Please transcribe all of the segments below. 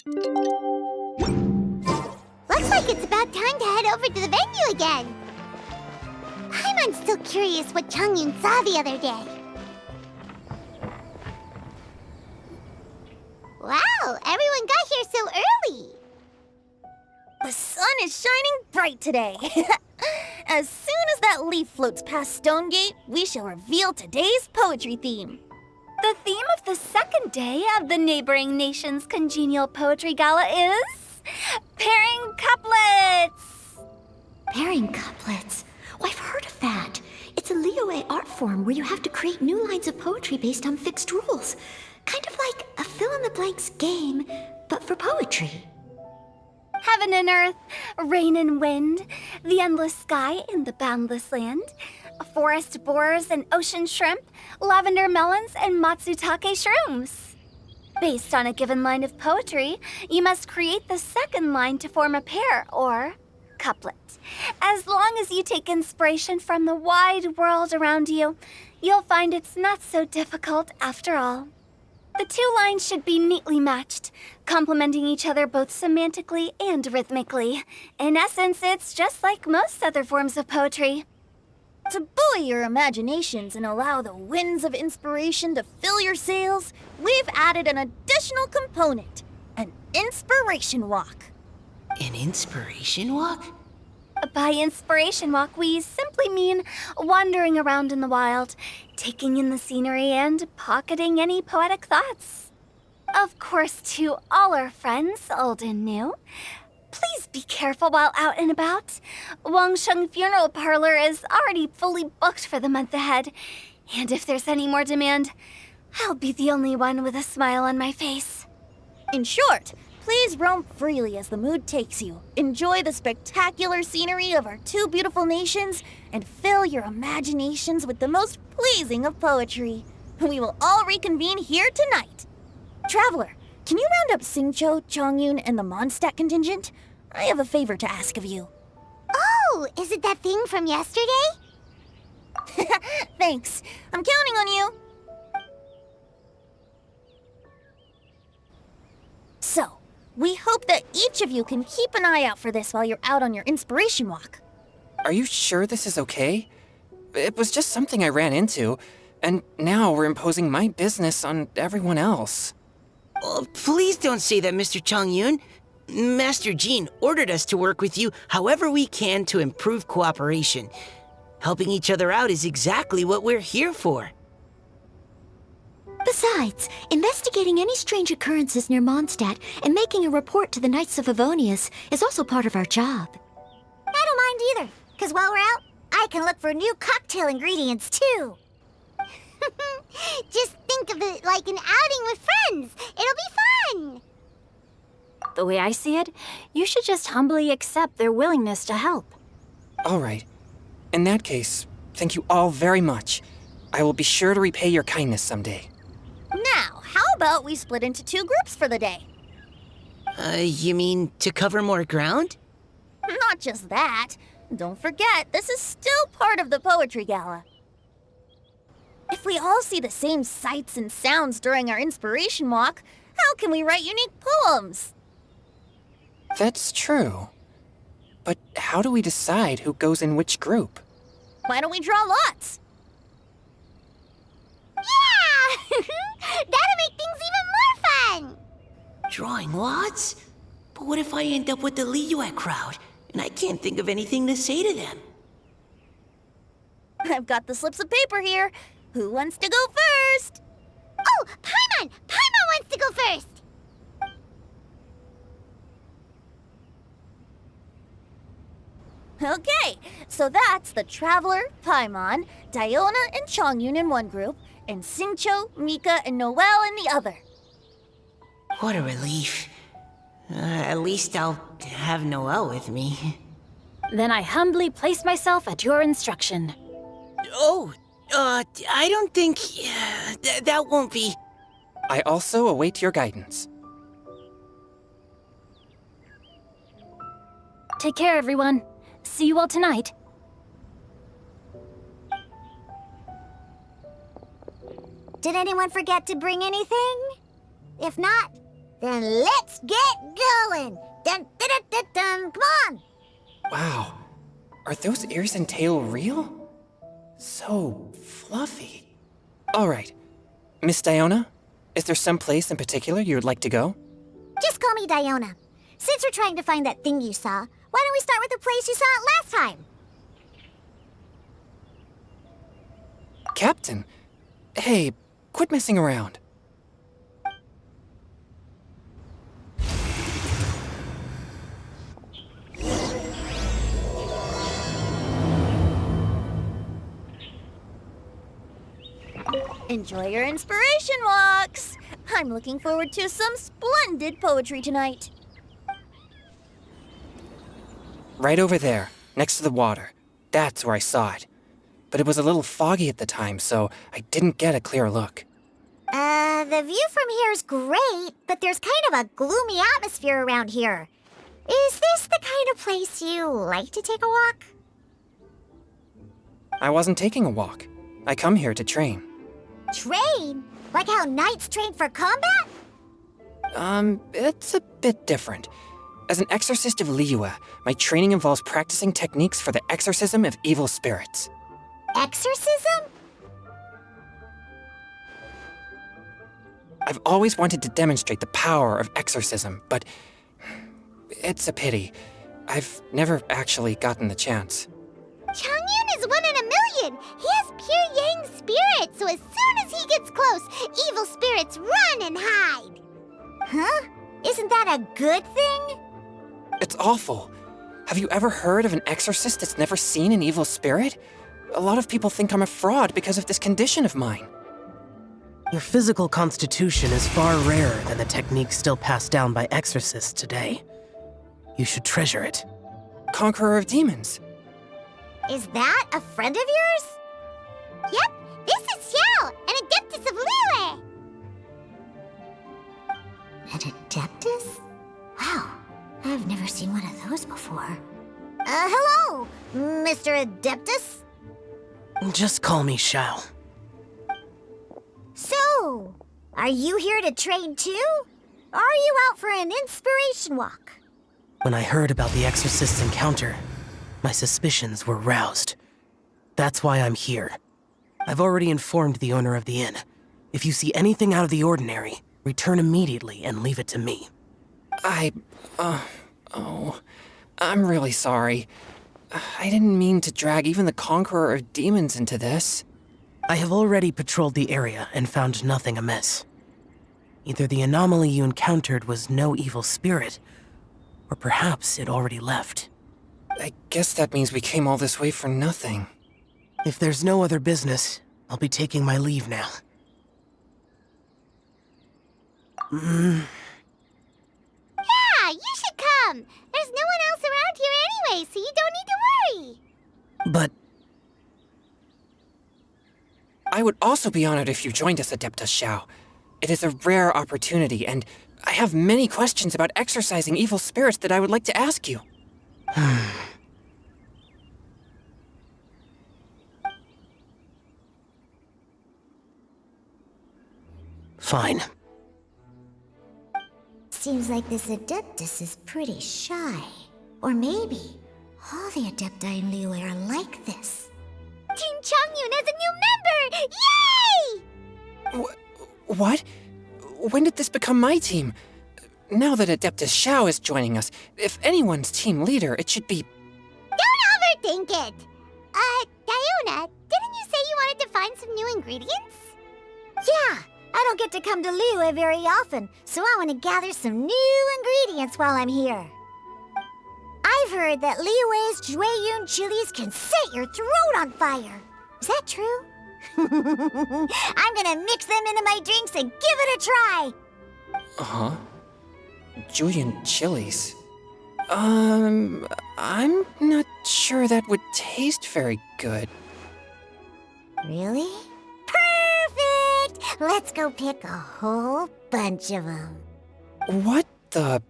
Looks like it's about time to head over to the venue again. I'm still curious what Changyun saw the other day. Wow, everyone got here so early. The sun is shining bright today. As soon as that leaf floats past Stonegate, we shall reveal today's poetry theme. The theme of the second day of the neighboring nation's congenial poetry gala is pairing couplets. Pairing couplets? Oh, I've heard of that. It's a Liyue art form where you have to create new lines of poetry based on fixed rules. Kind of like a fill-in-the-blanks game, but for poetry. Heaven and earth, rain and wind, the endless sky and the boundless land, forest borers and ocean shrimp, lavender melons and matsutake shrooms. Based on a given line of poetry, you must create the second line to form a pair, or couplet. As long as you take inspiration from the wide world around you, you'll find it's not so difficult after all. The two lines should be neatly matched, complementing each other both semantically and rhythmically. In essence, it's just like most other forms of poetry. To buoy your imaginations and allow the winds of inspiration to fill your sails, we've added an additional component, an inspiration walk. An inspiration walk? By inspiration walk, we simply mean wandering around in the wild, taking in the scenery and pocketing any poetic thoughts. Of course, to all our friends, old and new, please be careful while out and about. Wangsheng Funeral Parlor is already fully booked for the month ahead, and if there's any more demand, I'll be the only one with a smile on my face. In short, please roam freely as the mood takes you. Enjoy the spectacular scenery of our two beautiful nations and fill your imaginations with the most pleasing of poetry. We will all reconvene here tonight. Traveler, can you round up Xingqiu, Changyun, and the Mondstadt contingent? I have a favor to ask of you. Oh, is it that thing from yesterday? Thanks. I'm counting on you. So, we hope that each of you can keep an eye out for this while you're out on your inspiration walk. Are you sure this is okay? It was just something I ran into, and now we're imposing my business on everyone else. Oh, please don't say that, Mr. Changyun. Master Jean ordered us to work with you however we can to improve cooperation. Helping each other out is exactly what we're here for. Besides, investigating any strange occurrences near Mondstadt and making a report to the Knights of Avonius is also part of our job. I don't mind either, because while we're out, I can look for new cocktail ingredients too. Just think of it like an outing with friends. It'll be fun. The way I see it, you should just humbly accept their willingness to help. All right. In that case, thank you all very much. I will be sure to repay your kindness someday. Now, how about we split into two groups for the day? You mean to cover more ground? Not just that. Don't forget, this is still part of the Poetry Gala. If we all see the same sights and sounds during our inspiration walk, how can we write unique poems? That's true. But how do we decide who goes in which group? Why don't we draw lots? Yeah! That'll make things even more fun! Drawing lots? But what if I end up with the Liyue crowd, and I can't think of anything to say to them? I've got the slips of paper here. Who wants to go first? Oh, Paimon! Paimon wants to go first! Okay, so that's the Traveler, Paimon, Diona, and Changyun in one group, and Xingqiu, Mika, and Noelle in the other. What a relief. At least I'll have Noelle with me. Then I humbly place myself at your instruction. Oh, I don't think... that won't be... I also await your guidance. Take care, everyone. See you all tonight. Did anyone forget to bring anything? If not, Then let's get going! Dun dun dun dun dun! Come on! Wow. Are those ears and tail real? So fluffy. All right. Miss Diona, is there some place in particular you would like to go? Just call me Diona. Since we're trying to find that thing you saw, why don't we start with the place you saw it last time? Captain, hey, quit messing around. Enjoy your inspiration walks! I'm looking forward to some splendid poetry tonight. Right over there, next to the water. That's where I saw it. But it was a little foggy at the time, so I didn't get a clear look. The view from here is great, but there's kind of a gloomy atmosphere around here. Is this the kind of place you like to take a walk? I wasn't taking a walk. I come here to train. Train? Like how knights train for combat? It's a bit different. As an exorcist of Liyue, my training involves practicing techniques for the exorcism of evil spirits. Exorcism? I've always wanted to demonstrate the power of exorcism, but it's a pity. I've never actually gotten the chance. Changyun is 1 in a million. He has pure yang spirit, so as soon as he gets close, evil spirits run and hide. Huh? Isn't that a good thing? It's awful. Have you ever heard of an exorcist that's never seen an evil spirit? A lot of people think I'm a fraud because of this condition of mine. Your physical constitution is far rarer than the techniques still passed down by exorcists today. You should treasure it. Conqueror of demons. Is that a friend of yours? Yep, this is Xiao, an Adeptus of Liyue. An Adeptus? Wow, I've never seen one of those before. Hello, Mr. Adeptus? Just call me Xiao. So, are you here to train too? Or are you out for an inspiration walk? When I heard about the exorcist's encounter, my suspicions were roused. That's why I'm here. I've already informed the owner of the inn. If you see anything out of the ordinary, return immediately and leave it to me. I'm really sorry. I didn't mean to drag even the Conqueror of Demons into this. I have already patrolled the area and found nothing amiss. Either the anomaly you encountered was no evil spirit, or perhaps it already left. I guess that means we came all this way for nothing. If there's no other business, I'll be taking my leave now. Yeah, you should come. There's no one else around here anyway, so you don't need to worry. But I would also be honored if you joined us, Adeptus Xiao. It is a rare opportunity, and I have many questions about exorcising evil spirits that I would like to ask you. fine. Seems like this Adeptus is pretty shy. Or maybe all the Adepti in Liyue are like this. Team Changyun has a new member! Yay! What? When did this become my team? Now that Adeptus Xiao is joining us, if anyone's team leader, it should be... Don't overthink it! Diona, didn't you say you wanted to find some new ingredients? Yeah, I don't get to come to Liyue very often, so I want to gather some new ingredients while I'm here. I've heard that Liyue's Jueyun chilies can set your throat on fire. Is that true? I'm gonna mix them into my drinks and give it a try. Uh-huh. Julian chilies. I'm not sure that would taste very good. Really? Perfect! Let's go pick a whole bunch of them. What the...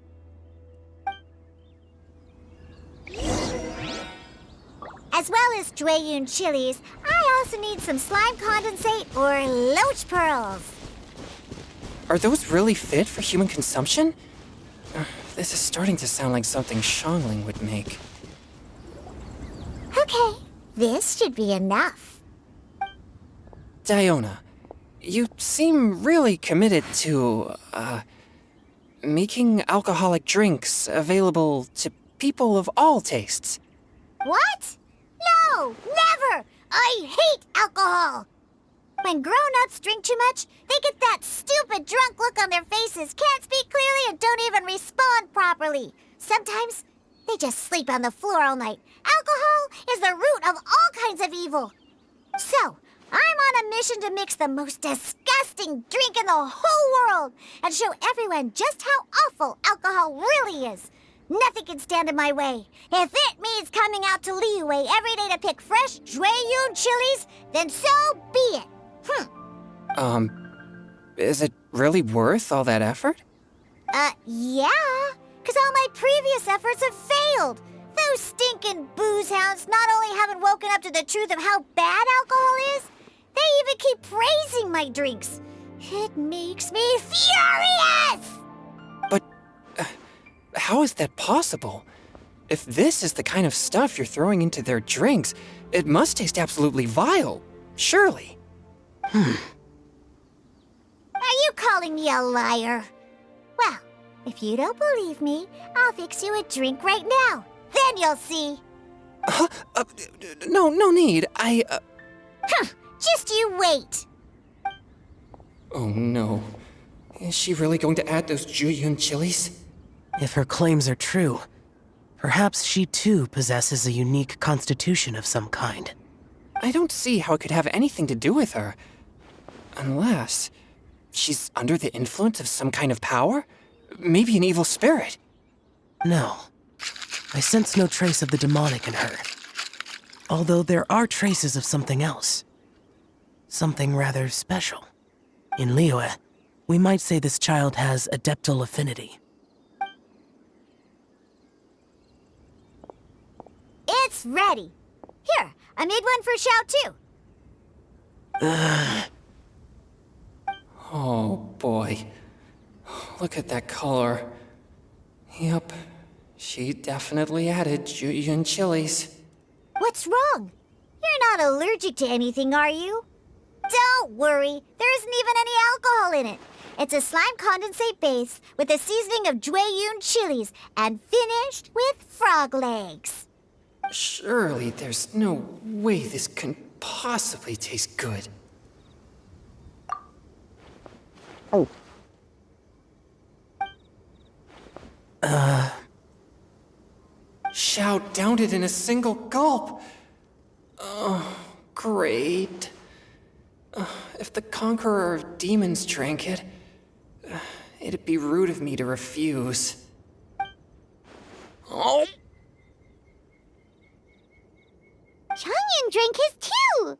As well as Jueyun chilies, I also need some slime condensate or loach pearls. Are those really fit for human consumption? This is starting to sound like something Xiangling would make. Okay, this should be enough. Diona, you seem really committed to, making alcoholic drinks available to people of all tastes. What? No, never! I hate alcohol! When grown-ups drink too much, they get that stupid drunk look on their faces, can't speak clearly, and don't even respond properly. Sometimes, they just sleep on the floor all night. Alcohol is the root of all kinds of evil. So, I'm on a mission to mix the most disgusting drink in the whole world and show everyone just how awful alcohol really is. Nothing can stand in my way. If it means coming out to Liyue every day to pick fresh Jueyun chilies, then so be it. Is it really worth all that effort? Yeah, because all my previous efforts have failed. Those stinking booze hounds not only haven't woken up to the truth of how bad alcohol is, they even keep praising my drinks. It makes me furious! But how is that possible? If this is the kind of stuff you're throwing into their drinks, it must taste absolutely vile, surely. Are you calling me a liar? Well, if you don't believe me, I'll fix you a drink right now. Then you'll see. No need. Just you wait. Oh no. Is she really going to add those Jueyun chilies? If her claims are true, perhaps she too possesses a unique constitution of some kind. I don't see how it could have anything to do with her. Unless she's under the influence of some kind of power? Maybe an evil spirit. No. I sense no trace of the demonic in her. Although there are traces of something else. Something rather special. In Liyue, we might say this child has adeptal affinity. It's ready. Here, I made one for Xiao too. Oh boy. Look at that color. Yep. She definitely added Jueyun chilies. What's wrong? You're not allergic to anything, are you? Don't worry, there isn't even any alcohol in it. It's a slime condensate base with a seasoning of Jueyun chilies and finished with frog legs. Surely there's no way this can possibly taste good. Xiao downed it in a single gulp. Oh, great. If the Conqueror of Demons drank it, it'd be rude of me to refuse. Oh! Changyan drank his too.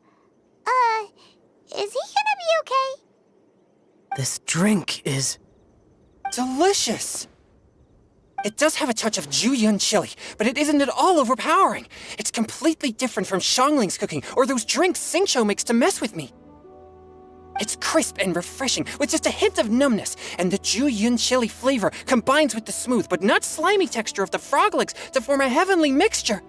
Is he gonna be okay? This drink is... Delicious! It does have a touch of Jueyun chili, but it isn't at all overpowering. It's completely different from Xiangling's cooking or those drinks Xingqiu makes to mess with me. It's crisp and refreshing, with just a hint of numbness, and the Jueyun chili flavor combines with the smooth but not slimy texture of the frog legs to form a heavenly mixture.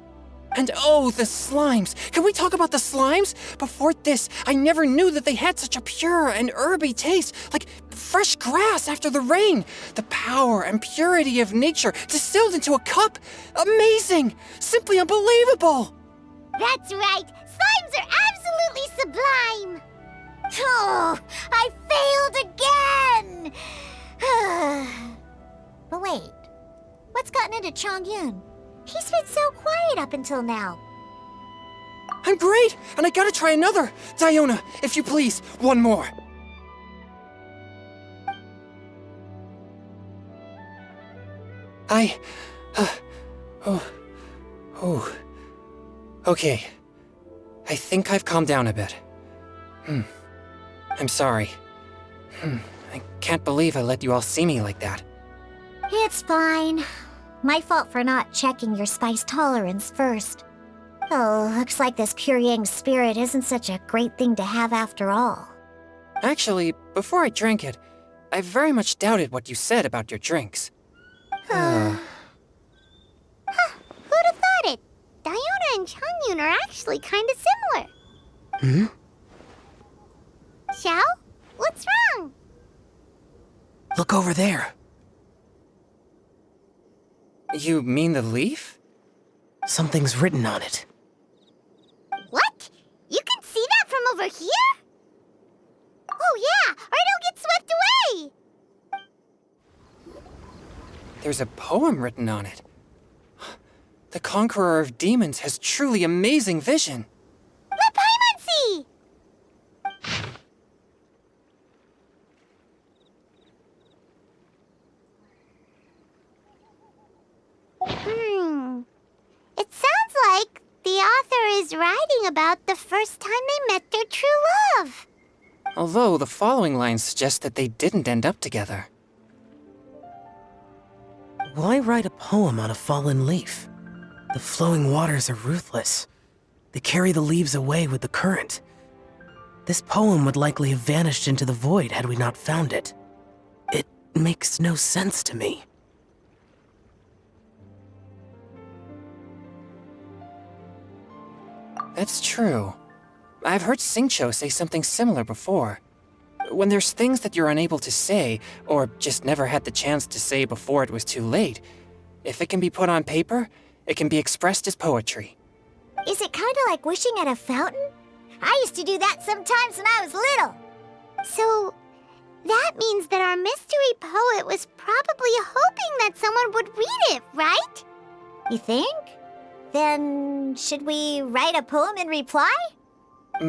And oh, the slimes! Can we talk about the slimes? Before this, I never knew that they had such a pure and herby taste, like fresh grass after the rain. The power and purity of nature distilled into a cup. Amazing! Simply unbelievable! That's right, slimes are absolutely sublime. Oh, I failed again! But wait, what's gotten into Chongyun? He's been so quiet up until now. I'm great, and I gotta try another. Diona, if you please, one more. Okay. I think I've calmed down a bit. I'm sorry. I can't believe I let you all see me like that. It's fine. My fault for not checking your spice tolerance first. Oh, looks like this pure yang spirit isn't such a great thing to have after all. Actually, before I drank it, I very much doubted what you said about your drinks. Who'd have thought it? Diona and Changyun are actually kind of similar. Xiao? What's wrong? Look over there. You mean the leaf? Something's written on it. What? You can see that from over here? Oh yeah, or it'll get swept away! There's a poem written on it. The Conqueror of Demons has truly amazing vision. Let Paimon see! It sounds like the author is writing about the first time they met their true love. Although the following lines suggest that they didn't end up together. Why write a poem on a fallen leaf? The flowing waters are ruthless. They carry the leaves away with the current. This poem would likely have vanished into the void had we not found it. It makes no sense to me. That's true. I've heard Xingqiu say something similar before. When there's things that you're unable to say, or just never had the chance to say before it was too late, if it can be put on paper, it can be expressed as poetry. Is it kind of like wishing at a fountain? I used to do that sometimes when I was little. So, that means that our mystery poet was probably hoping that someone would read it, right? You think? Then, should we write a poem in reply?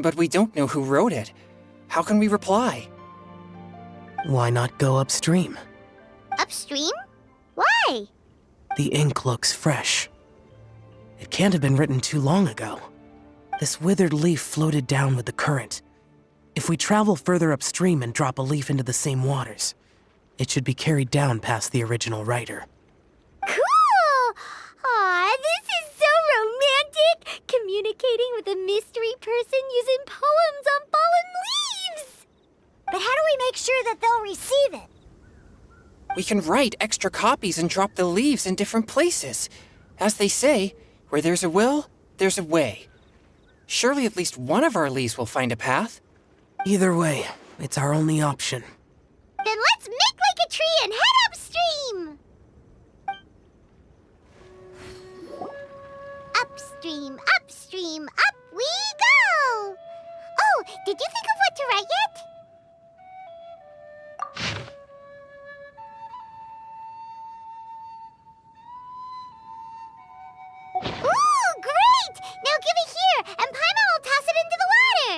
But we don't know who wrote it. How can we reply? Why not go upstream? Upstream? Why? The ink looks fresh. It can't have been written too long ago. This withered leaf floated down with the current. If we travel further upstream and drop a leaf into the same waters, it should be carried down past the original writer. Cool! Aw, this is so romantic! Communicating with a mystery person using poems on fallen leaves! But how do we make sure that they'll receive it? We can write extra copies and drop the leaves in different places. As they say, where there's a will, there's a way. Surely at least one of our leaves will find a path. Either way, it's our only option. Then let's make like a tree and head upstream! Upstream, upstream, up we go! Oh, did you think of what to write yet? Ooh, great! Now give it here, and Paimon will toss it into the water!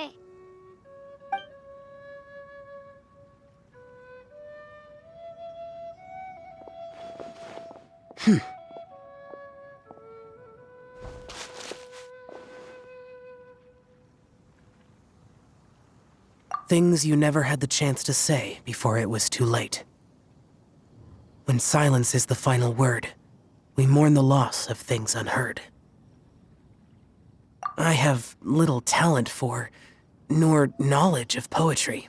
Things you never had the chance to say before it was too late. When silence is the final word, we mourn the loss of things unheard. I have little talent for, nor knowledge of poetry.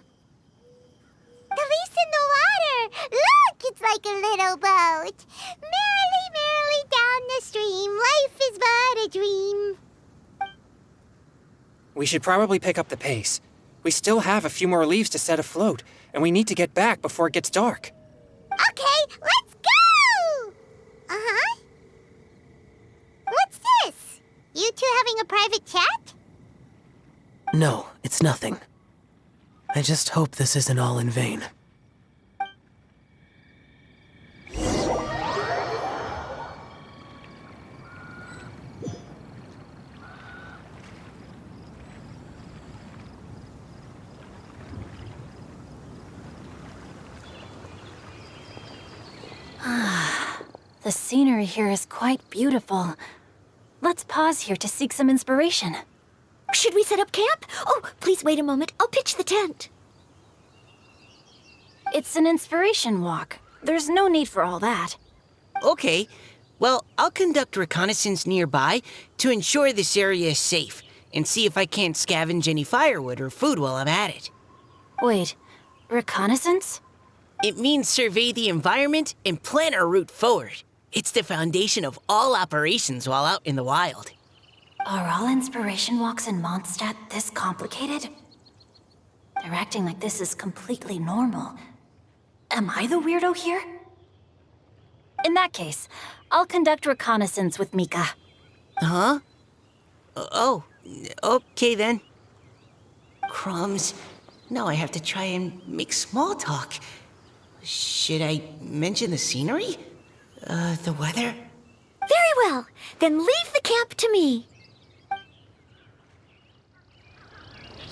The leaf's in the water! Look, it's like a little boat! Merrily, merrily down the stream, life is but a dream. We should probably pick up the pace. We still have a few more leaves to set afloat, and we need to get back before it gets dark. Okay, let's go! Uh-huh. What's this? You two having a private chat? No, it's nothing. I just hope this isn't all in vain. The scenery here is quite beautiful. Let's pause here to seek some inspiration. Should we set up camp? Oh, please wait a moment. I'll pitch the tent. It's an inspiration walk. There's no need for all that. Okay, well, I'll conduct reconnaissance nearby to ensure this area is safe and see if I can't scavenge any firewood or food while I'm at it. Wait, reconnaissance? It means survey the environment and plan our route forward. It's the foundation of all operations while out in the wild. Are all inspiration walks in Mondstadt this complicated? They're acting like this is completely normal. Am I the weirdo here? In that case, I'll conduct reconnaissance with Mika. Huh? Oh, okay then. Crumbs. Now I have to try and make small talk. Should I mention the scenery? The weather? Very well. Then leave the camp to me.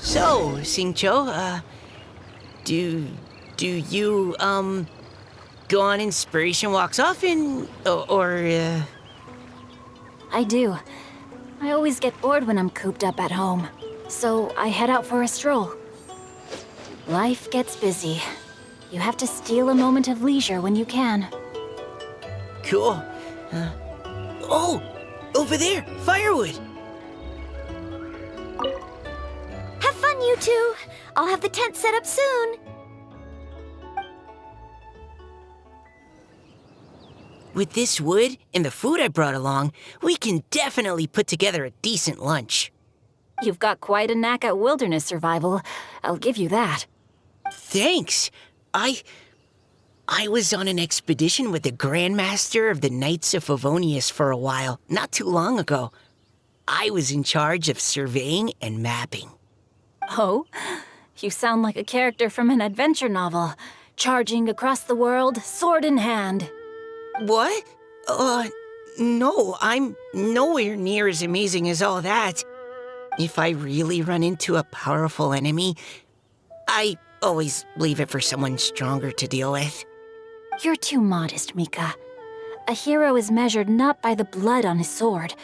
So, Xingqiu, do you, go on inspiration walks often, or? I do. I always get bored when I'm cooped up at home, so I head out for a stroll. Life gets busy. You have to steal a moment of leisure when you can. Cool. Oh, over there, firewood. Have fun, you two. I'll have the tent set up soon. With this wood and the food I brought along, we can definitely put together a decent lunch. You've got quite a knack at wilderness survival. I'll give you that. Thanks. I was on an expedition with the Grandmaster of the Knights of Favonius for a while, not too long ago. I was in charge of surveying and mapping. Oh? You sound like a character from an adventure novel, charging across the world, sword in hand. What? No, I'm nowhere near as amazing as all that. If I really run into a powerful enemy, I always leave it for someone stronger to deal with. You're too modest, Mika. A hero is measured not by the blood on his sword,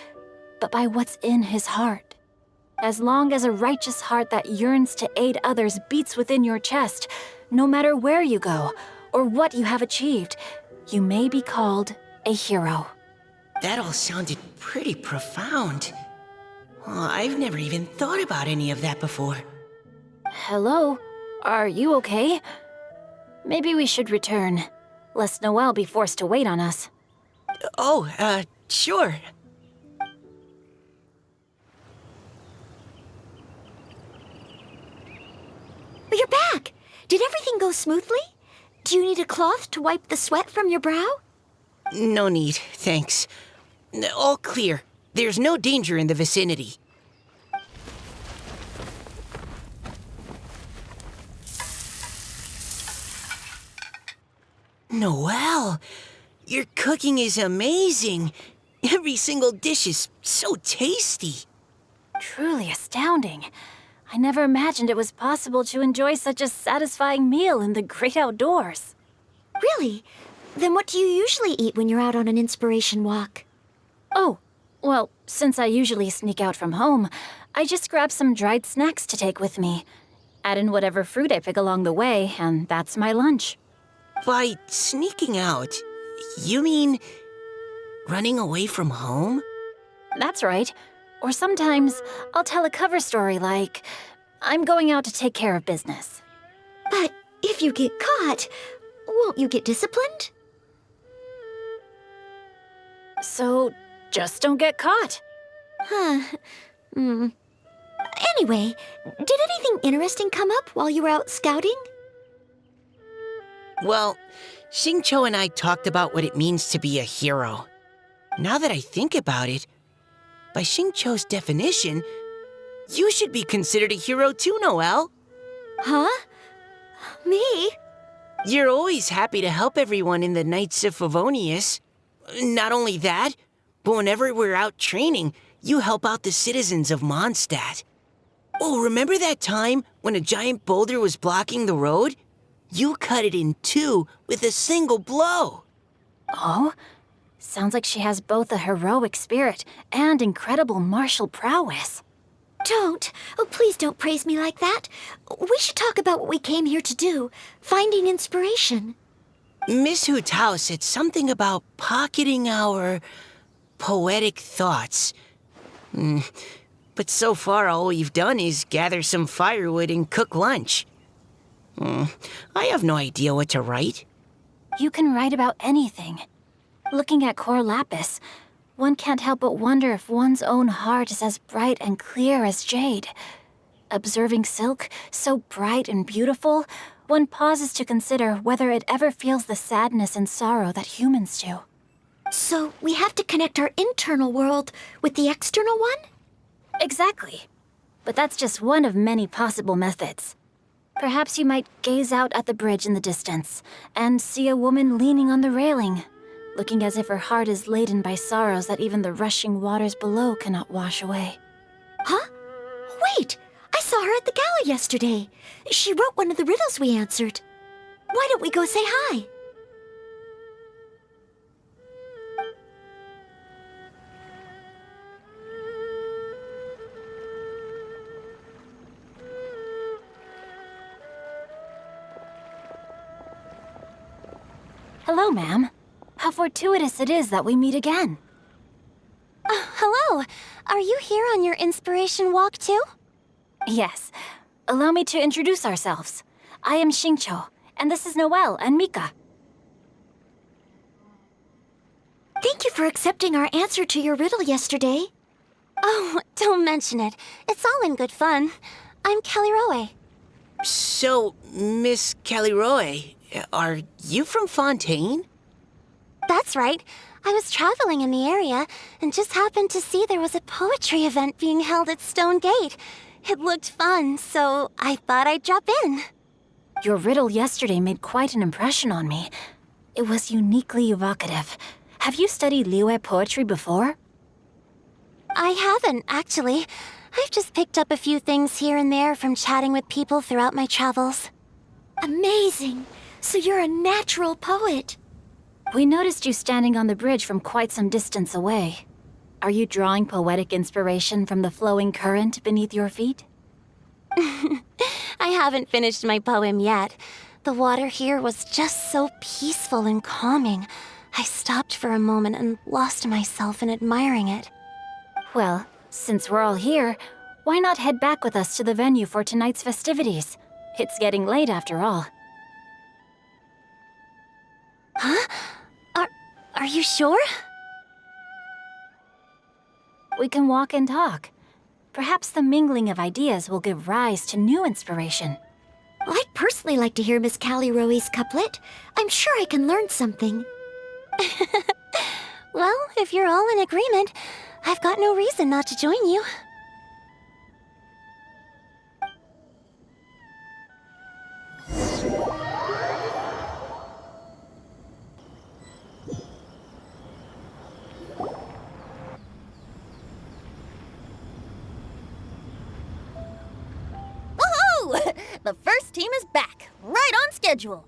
but by what's in his heart. As long as a righteous heart that yearns to aid others beats within your chest, no matter where you go or what you have achieved, you may be called a hero. That all sounded pretty profound. I've never even thought about any of that before. Hello? Are you okay? Maybe we should return, lest Noelle be forced to wait on us. Sure. You're back. Did everything go smoothly? Do you need a cloth to wipe the sweat from your brow? No need, thanks. All clear. There's no danger in the vicinity. Noelle, your cooking is amazing. Every single dish is so tasty. Truly astounding. I never imagined it was possible to enjoy such a satisfying meal in the great outdoors. Really? Then what do you usually eat when you're out on an inspiration walk? Oh, well, since I usually sneak out from home, I just grab some dried snacks to take with me. Add in whatever fruit I pick along the way, and that's my lunch. By sneaking out, you mean running away from home? That's right. Or sometimes I'll tell a cover story like, I'm going out to take care of business. But if you get caught, won't you get disciplined? So just don't get caught. Anyway, did anything interesting come up while you were out scouting? Well, Xingqiu and I talked about what it means to be a hero. Now that I think about it, by Xingqiu's definition, you should be considered a hero too, Noelle. Huh? Me? You're always happy to help everyone in the Knights of Favonius. Not only that, but whenever we're out training, you help out the citizens of Mondstadt. Oh, remember that time when a giant boulder was blocking the road? You cut it in two with a single blow. Oh? Sounds like she has both a heroic spirit and incredible martial prowess. Don't. Oh, please don't praise me like that. We should talk about what we came here to do, finding inspiration. Miss Hu Tao said something about pocketing our poetic thoughts. But so far all we've done is gather some firewood and cook lunch. I have no idea what to write. You can write about anything. Looking at Core Lapis, one can't help but wonder if one's own heart is as bright and clear as jade. Observing silk, so bright and beautiful, one pauses to consider whether it ever feels the sadness and sorrow that humans do. So we have to connect our internal world with the external one? Exactly. But that's just one of many possible methods. Perhaps you might gaze out at the bridge in the distance and see a woman leaning on the railing, looking as if her heart is laden by sorrows that even the rushing waters below cannot wash away. Huh? Wait! I saw her at the gala yesterday. She wrote one of the riddles we answered. Why don't we go say hi? Hello, ma'am. How fortuitous it is that we meet again. Hello. Are you here on your inspiration walk too? Yes. Allow me to introduce ourselves. I am Xingqiu, and this is Noelle and Mika. Thank you for accepting our answer to your riddle yesterday. Oh, don't mention it. It's all in good fun. I'm Kelly Roe. So, Miss Caliroe, are you from Fontaine? That's right. I was traveling in the area and just happened to see there was a poetry event being held at Stone Gate. It looked fun, so I thought I'd drop in. Your riddle yesterday made quite an impression on me. It was uniquely evocative. Have you studied Liyue poetry before? I haven't, actually. I've just picked up a few things here and there from chatting with people throughout my travels. Amazing! So you're a natural poet. We noticed you standing on the bridge from quite some distance away. Are you drawing poetic inspiration from the flowing current beneath your feet? I haven't finished my poem yet. The water here was just so peaceful and calming. I stopped for a moment and lost myself in admiring it. Well, since we're all here, why not head back with us to the venue for tonight's festivities? It's getting late after all. Huh? Are you sure? We can walk and talk. Perhaps the mingling of ideas will give rise to new inspiration. I'd personally like to hear Miss Callie Roe's couplet. I'm sure I can learn something. Well, if you're all in agreement, I've got no reason not to join you. The first team is back, right on schedule.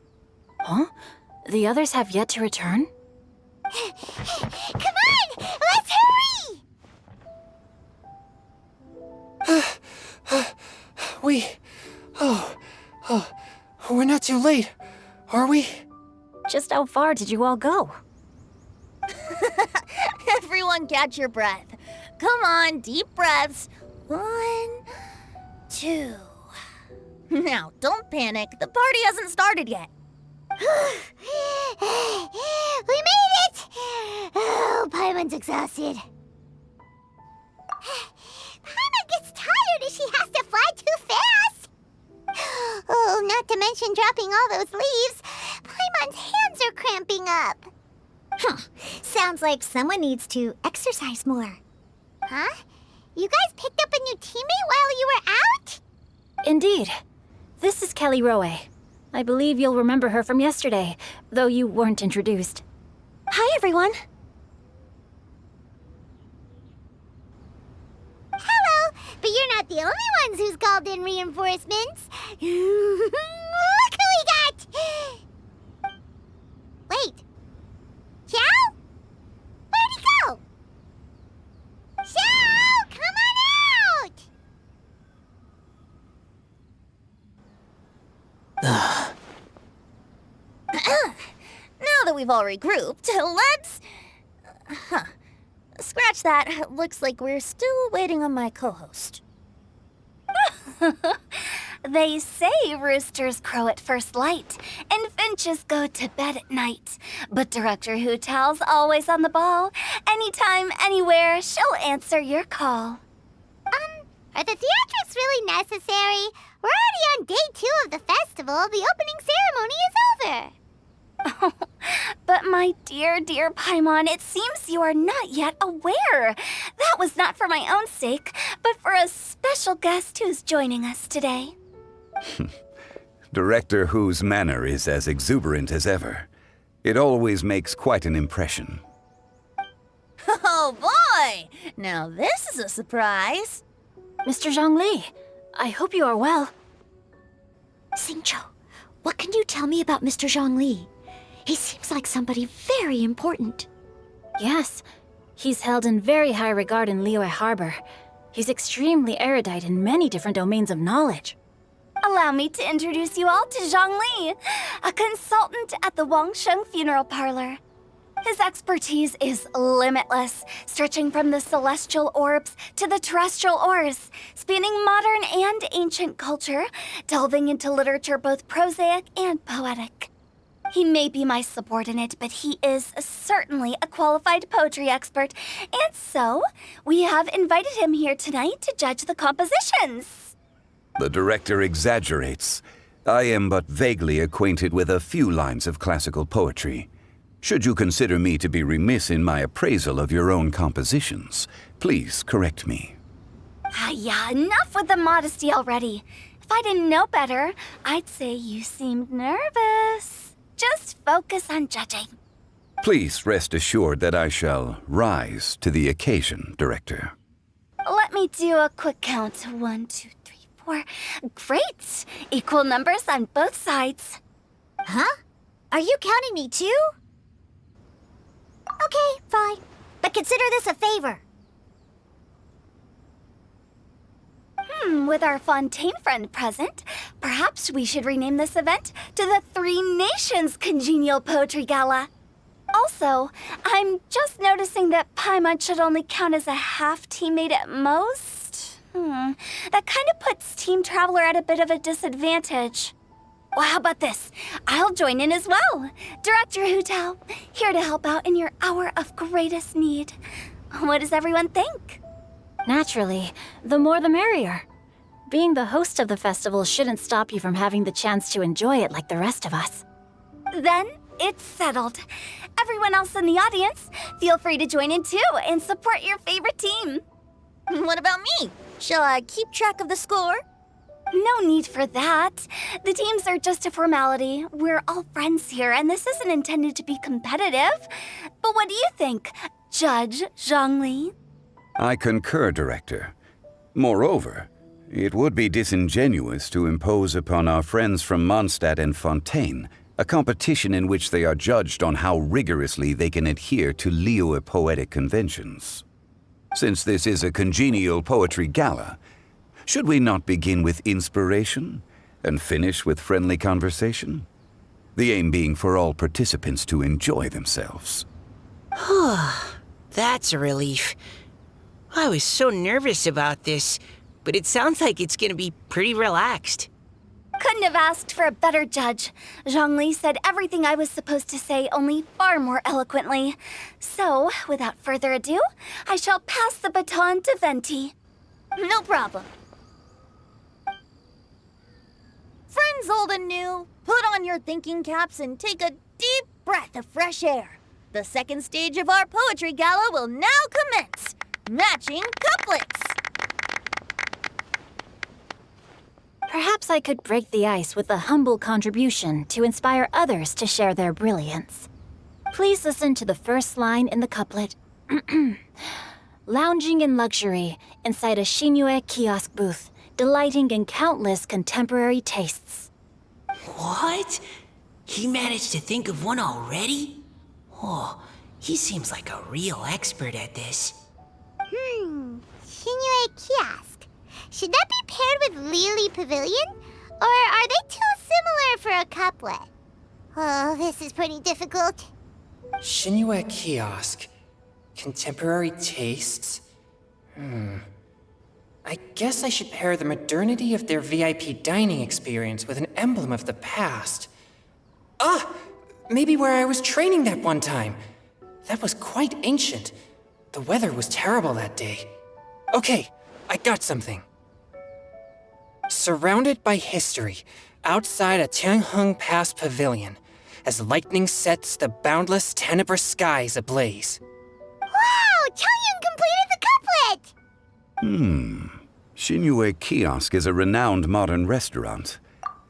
Huh? The others have yet to return? Come on! Let's hurry! We're not too late, are we? Just how far did you all go? Everyone catch your breath. Come on, deep breaths. 1, 2. Now, don't panic. The party hasn't started yet. We made it! Oh, Paimon's exhausted. Paimon gets tired if she has to fly too fast. Oh, not to mention dropping all those leaves. Paimon's hands are cramping up. Sounds like someone needs to exercise more. Huh? You guys picked up a new teammate while you were out? Indeed. This is Kelly Roe. I believe you'll remember her from yesterday, though you weren't introduced. Hi, everyone. Hello, but you're not the only ones who's called in reinforcements. Look who we got! Wait. Xiao? Where'd he go? Xiao, come on out! Now that we've all regrouped, let's... Scratch that. Looks like we're still waiting on my co-host. They say roosters crow at first light, and finches go to bed at night. But Director Hu Tao's always on the ball. Anytime, anywhere, she'll answer your call. Are the theatrics really necessary? We're already on day 2 of the festival. The opening ceremony is over. Oh, but my dear, dear Paimon, it seems you are not yet aware. That was not for my own sake, but for a special guest who's joining us today. Director Hu's manner is as exuberant as ever. It always makes quite an impression. Oh boy! Now this is a surprise. Mr. Zhongli, I hope you are well. Xingqiu, what can you tell me about Mr. Zhongli? He seems like somebody very important. Yes, he's held in very high regard in Liyue Harbor. He's extremely erudite in many different domains of knowledge. Allow me to introduce you all to Zhang Li, a consultant at the Wangsheng Funeral Parlor. His expertise is limitless, stretching from the celestial orbs to the terrestrial ores, spanning modern and ancient culture, delving into literature both prosaic and poetic. He may be my subordinate, but he is certainly a qualified poetry expert, and so we have invited him here tonight to judge the compositions. The director exaggerates. I am but vaguely acquainted with a few lines of classical poetry. Should you consider me to be remiss in my appraisal of your own compositions, please correct me. Yeah, enough with the modesty already. If I didn't know better, I'd say you seemed nervous. Just focus on judging. Please rest assured that I shall rise to the occasion, Director. Let me do a quick count. 1, 2, 3, 4. Great! Equal numbers on both sides. Huh? Are you counting me too? Okay, fine. But consider this a favor. With our Fontaine friend present, perhaps we should rename this event to the Three Nations Congenial Poetry Gala. Also, I'm just noticing that Paimon should only count as a half teammate at most. That kind of puts Team Traveler at a bit of a disadvantage. Well, how about this? I'll join in as well. Director Hu Tao, here to help out in your hour of greatest need. What does everyone think? Naturally, the more the merrier. Being the host of the festival shouldn't stop you from having the chance to enjoy it like the rest of us. Then it's settled. Everyone else in the audience, feel free to join in too and support your favorite team. What about me? Shall I keep track of the score? No need for that. The teams are just a formality. We're all friends here, and this isn't intended to be competitive. But what do you think, Judge Zhongli? I concur, Director. Moreover, it would be disingenuous to impose upon our friends from Mondstadt and Fontaine a competition in which they are judged on how rigorously they can adhere to Liyue poetic conventions. Since this is a congenial poetry gala, should we not begin with inspiration and finish with friendly conversation? The aim being for all participants to enjoy themselves. That's a relief. I was so nervous about this, but it sounds like it's gonna be pretty relaxed. Couldn't have asked for a better judge. Zhongli said everything I was supposed to say, only far more eloquently. So, without further ado, I shall pass the baton to Venti. No problem. Friends old and new, put on your thinking caps and take a deep breath of fresh air. The second stage of our poetry gala will now commence. Matching couplets. Perhaps I could break the ice with a humble contribution to inspire others to share their brilliance. Please listen to the first line in the couplet. Lounging in luxury inside a Shinue kiosk booth, delighting in countless contemporary tastes. What? He managed to think of one already? Oh, he seems like a real expert at this. Shinue Kiosk. Should that be paired with Lily Pavilion? Or are they too similar for a couplet? Oh, this is pretty difficult. Shinue Kiosk. Contemporary tastes? I guess I should pair the modernity of their VIP dining experience with an emblem of the past. Ah! Maybe where I was training that one time. That was quite ancient. The weather was terrible that day. Okay, I got something. Surrounded by history, outside a Tianheng Pass pavilion, as lightning sets the boundless tenebrous skies ablaze. Wow! Changyun completed the couplet! Xinyue Kiosk is a renowned modern restaurant,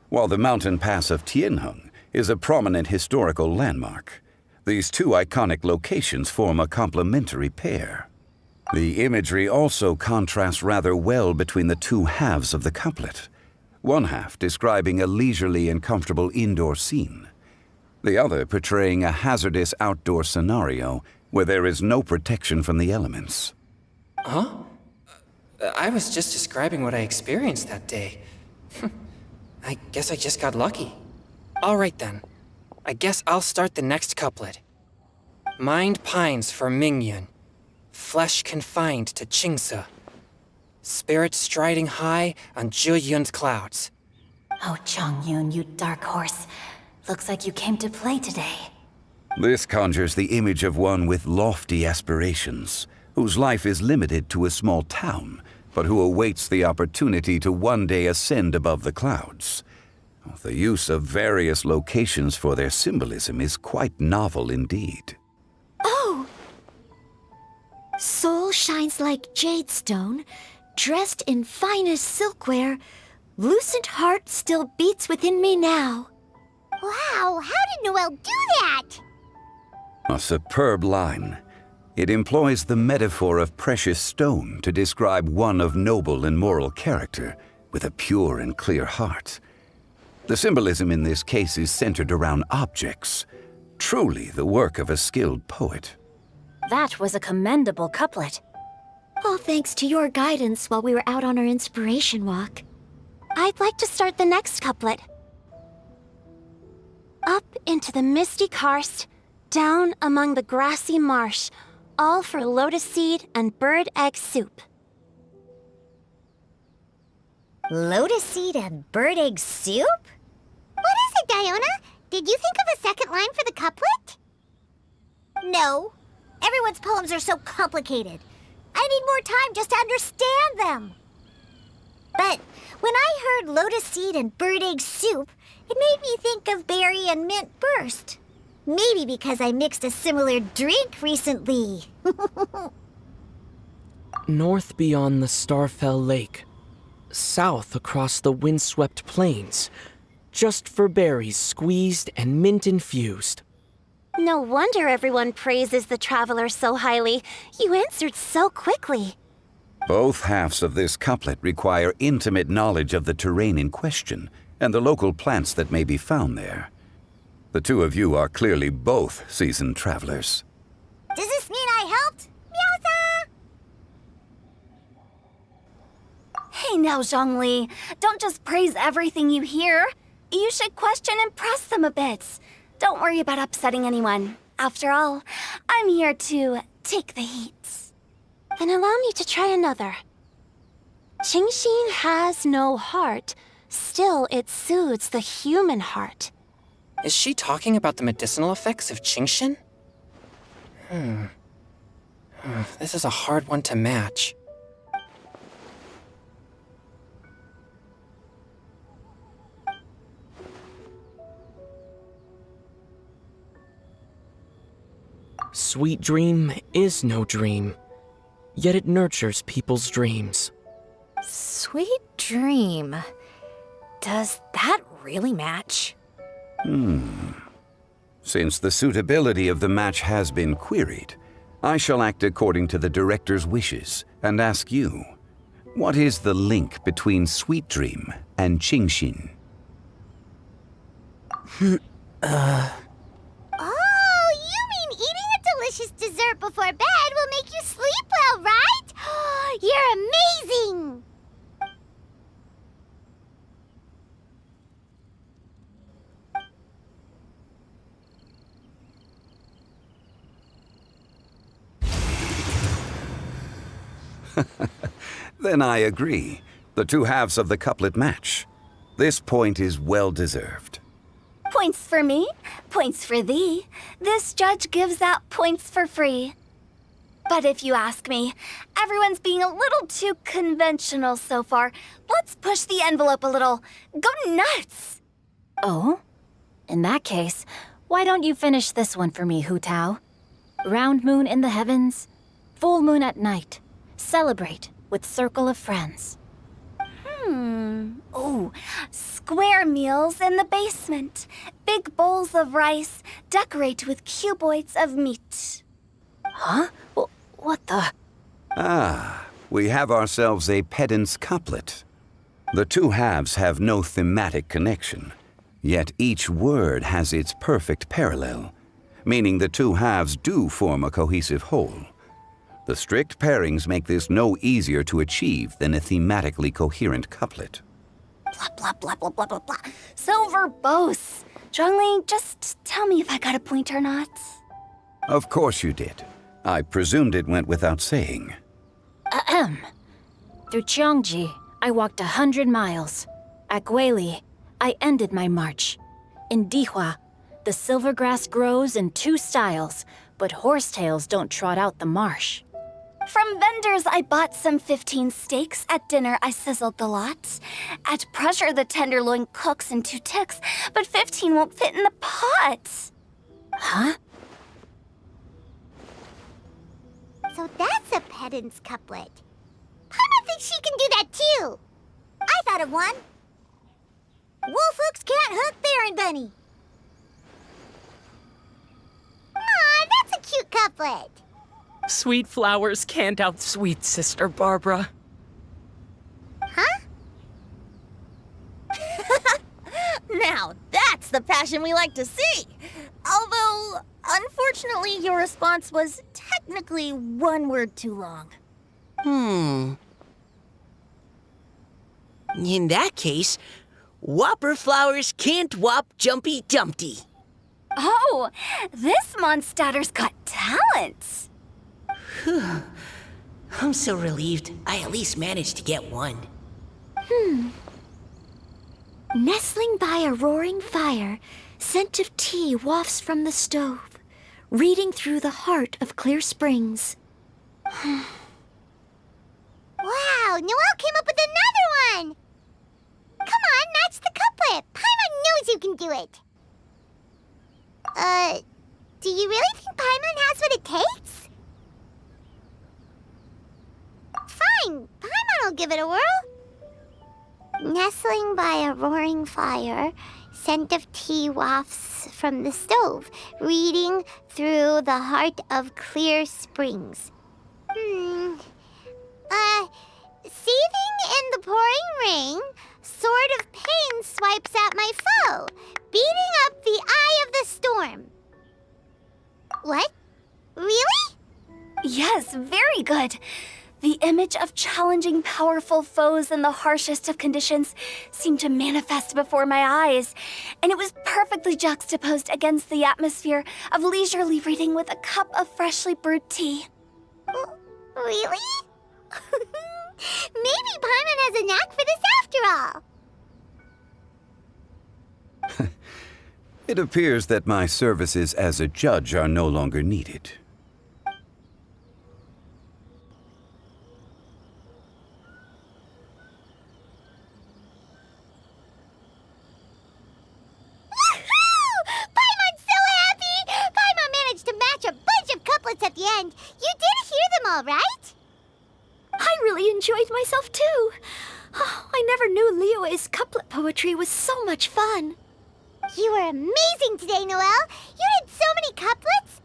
while the mountain pass of Tianheng is a prominent historical landmark. These two iconic locations form a complementary pair. The imagery also contrasts rather well between the two halves of the couplet. One half describing a leisurely and comfortable indoor scene, the other portraying a hazardous outdoor scenario where there is no protection from the elements. Huh? I was just describing what I experienced that day. I guess I just got lucky. All right then. I guess I'll start the next couplet. Mind pines for Mingyun, flesh confined to Qingse, spirit striding high on Zheyun's clouds. Oh, Changyun, you dark horse. Looks like you came to play today. This conjures the image of one with lofty aspirations, whose life is limited to a small town, but who awaits the opportunity to one day ascend above the clouds. The use of various locations for their symbolism is quite novel indeed. Oh! Soul shines like jadestone, dressed in finest silkware. Lucent heart still beats within me now. Wow, how did Noelle do that? A superb line. It employs the metaphor of precious stone to describe one of noble and moral character, with a pure and clear heart. The symbolism in this case is centered around objects, truly the work of a skilled poet. That was a commendable couplet. All thanks to your guidance while we were out on our inspiration walk. I'd like to start the next couplet. Up into the misty karst, down among the grassy marsh, all for lotus seed and bird egg soup. Lotus seed and bird egg soup? What is it, Diona? Did you think of a second line for the couplet? No. Everyone's poems are so complicated. I need more time just to understand them. But when I heard lotus seed and bird egg soup, it made me think of berry and mint burst. Maybe because I mixed a similar drink recently. North beyond the Starfell Lake, south across the windswept plains, just for berries squeezed and mint infused. No wonder everyone praises the traveler so highly. You answered so quickly. Both halves of this couplet require intimate knowledge of the terrain in question and the local plants that may be found there. The two of you are clearly both seasoned travelers. Does this mean I helped? Meowza! Hey now, Zhongli. Don't just praise everything you hear. You should question and press them a bit. Don't worry about upsetting anyone. After all, I'm here to take the heat. Then allow me to try another. Qingxin has no heart. Still, it soothes the human heart. Is she talking about the medicinal effects of Qingxin? This is a hard one to match. Sweet dream is no dream, yet it nurtures people's dreams. Sweet dream. Does that really match? Since the suitability of the match has been queried, I shall act according to the director's wishes and ask you, what is the link between Sweet Dream and Qingxin? Oh, you mean eating a delicious dessert before bed will make you sleep well, right? You're amazing! Then I agree. The two halves of the couplet match. This point is well deserved. Points for me, points for thee. This judge gives out points for free. But if you ask me, everyone's being a little too conventional so far. Let's push the envelope a little. Go nuts! Oh? In that case, why don't you finish this one for me, Hu Tao? Round moon in the heavens, full moon at night. Celebrate with circle of friends. Oh, square meals in the basement. Big bowls of rice, decorate with cuboids of meat. Huh? What the? Ah, we have ourselves a pedant's couplet. The two halves have no thematic connection, yet each word has its perfect parallel, meaning the two halves do form a cohesive whole. The strict pairings make this no easier to achieve than a thematically coherent couplet. Blah, blah, blah, blah, blah, blah, blah. So verbose. Zhongli, just tell me if I got a point or not. Of course you did. I presumed it went without saying. Ahem. Through Cheongji, I walked 100 miles. At Guili, I ended my march. In Dihua, the silver grass grows in two styles, but horsetails don't trot out the marsh. From vendors, I bought some 15 steaks. At dinner, I sizzled the lot. At pressure, the tenderloin cooks in 2 ticks, but 15 won't fit in the pot. Huh? So that's a pedant's couplet. Paimon thinks she can do that too. I thought of one. Wolf hooks can't hook Baron Bunny. Aw, that's a cute couplet. Sweet flowers can't outsweet Sister Barbara. Huh? Now that's the passion we like to see. Although, unfortunately, your response was technically one word too long. In that case, Whopper flowers can't whop Jumpy Dumpty. Oh, this monster's got talent. I'm so relieved I at least managed to get one. Nestling by a roaring fire, scent of tea wafts from the stove, reading through the heart of clear springs. Wow, Noelle came up with another one. Come on, match the couplet. Paimon knows you can do it. Do you really think Paimon has what it takes? Fine, Paimon will give it a whirl. Nestling by a roaring fire, scent of tea wafts from the stove, reading through the heart of clear springs. Seething in the pouring rain, sword of pain swipes at my foe, beating up the eye of the storm. What? Really? Yes, very good. The image of challenging powerful foes in the harshest of conditions seemed to manifest before my eyes, and it was perfectly juxtaposed against the atmosphere of leisurely reading with a cup of freshly brewed tea. Really? Maybe Paimon has a knack for this after all. It appears that my services as a judge are no longer needed. Paimon's so happy! Paimon managed to match a bunch of couplets at the end. You did hear them all, right? I really enjoyed myself too. Oh, I never knew Liyue's couplet poetry was so much fun. You were amazing today, Noelle. You did so many couplets.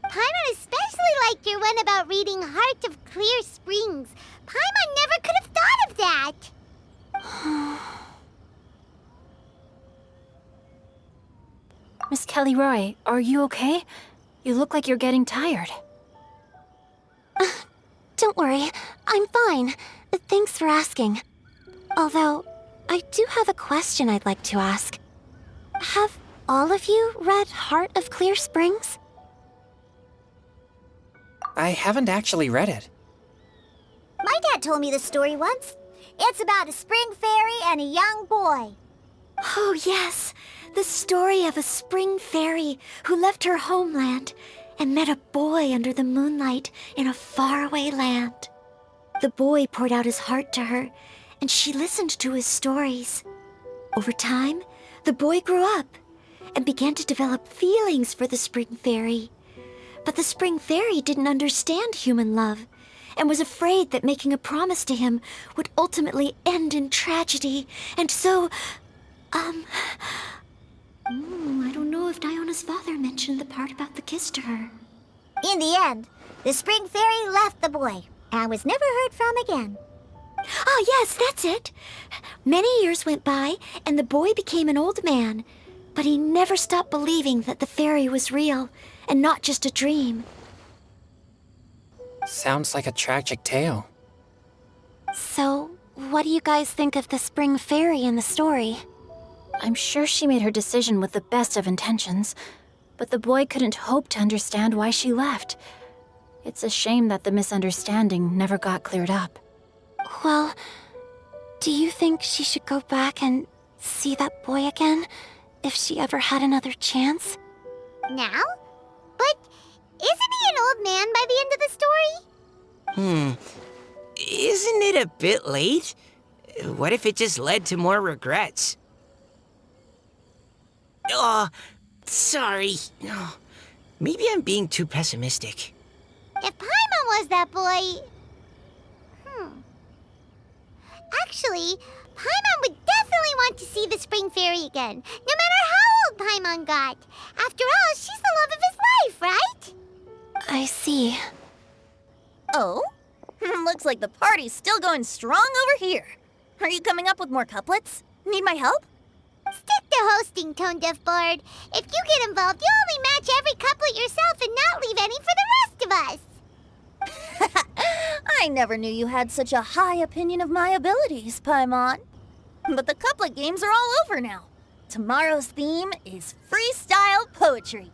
Paimon especially liked your one about reading Heart of Clear Springs. Paimon never could have thought of that. Miss Kelly Roy, are you okay? You look like you're getting tired. Don't worry, I'm fine. Thanks for asking. Although, I do have a question I'd like to ask. Have all of you read Heart of Clear Springs? I haven't actually read it. My dad told me this story once. It's about a spring fairy and a young boy. Oh, yes. The story of a spring fairy who left her homeland and met a boy under the moonlight in a faraway land. The boy poured out his heart to her, and she listened to his stories. Over time, the boy grew up and began to develop feelings for the spring fairy. But the spring fairy didn't understand human love and was afraid that making a promise to him would ultimately end in tragedy. And so, I don't know if Diona's father mentioned the part about the kiss to her. In the end, the spring fairy left the boy and was never heard from again. Oh, yes, that's it. Many years went by, and the boy became an old man, but he never stopped believing that the fairy was real and not just a dream. Sounds like a tragic tale. So, what do you guys think of the spring fairy in the story? I'm sure she made her decision with the best of intentions, but the boy couldn't hope to understand why she left. It's a shame that the misunderstanding never got cleared up. Well, do you think she should go back and see that boy again if she ever had another chance? Now? But isn't he an old man by the end of the story? Isn't it a bit late? What if it just led to more regrets? Oh, sorry. Oh, maybe I'm being too pessimistic. If Paimon was that boy... Actually, Paimon would definitely want to see the spring fairy again, no matter how old Paimon got. After all, she's the love of his life, right? I see. Oh? Looks like the party's still going strong over here. Are you coming up with more couplets? Need my help? Stick to hosting, Tone Deaf Bard. If you get involved, you'll only match every couplet yourself and not leave any for the rest of us. I never knew you had such a high opinion of my abilities, Paimon. But the couplet games are all over now. Tomorrow's theme is freestyle poetry.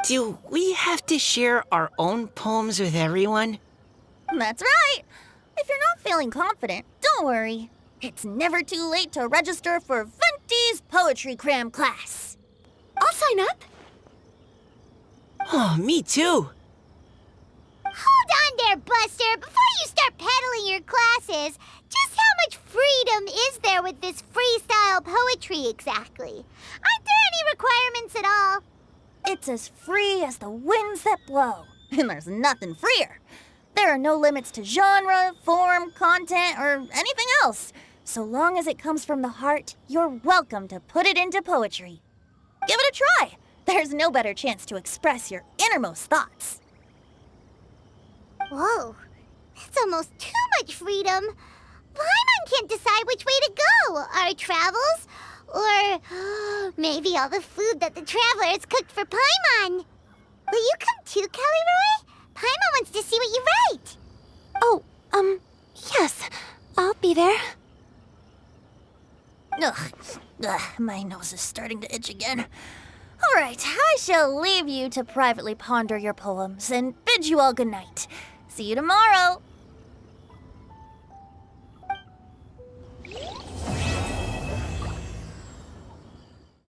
Do we have to share our own poems with everyone? That's right. If you're not feeling confident, don't worry. It's never too late to register for Venti's Poetry Cram class. I'll sign up. Oh, me too. Hold on there, Buster. Before you start peddling your classes, just how much freedom is there with this freestyle poetry exactly? Aren't there any requirements at all? It's as free as the winds that blow, and there's nothing freer. There are no limits to genre, form, content, or anything else. So long as it comes from the heart, you're welcome to put it into poetry. Give it a try. There's no better chance to express your innermost thoughts. Whoa, that's almost too much freedom. Paimon can't decide which way to go. Our travels, or maybe all the food that the travelers cooked for Paimon. Will you come too, Kelly Roy? Paimon wants to see what you write. Oh, yes. I'll be there. Ugh, my nose is starting to itch again. All right, I shall leave you to privately ponder your poems and bid you all good night. See you tomorrow.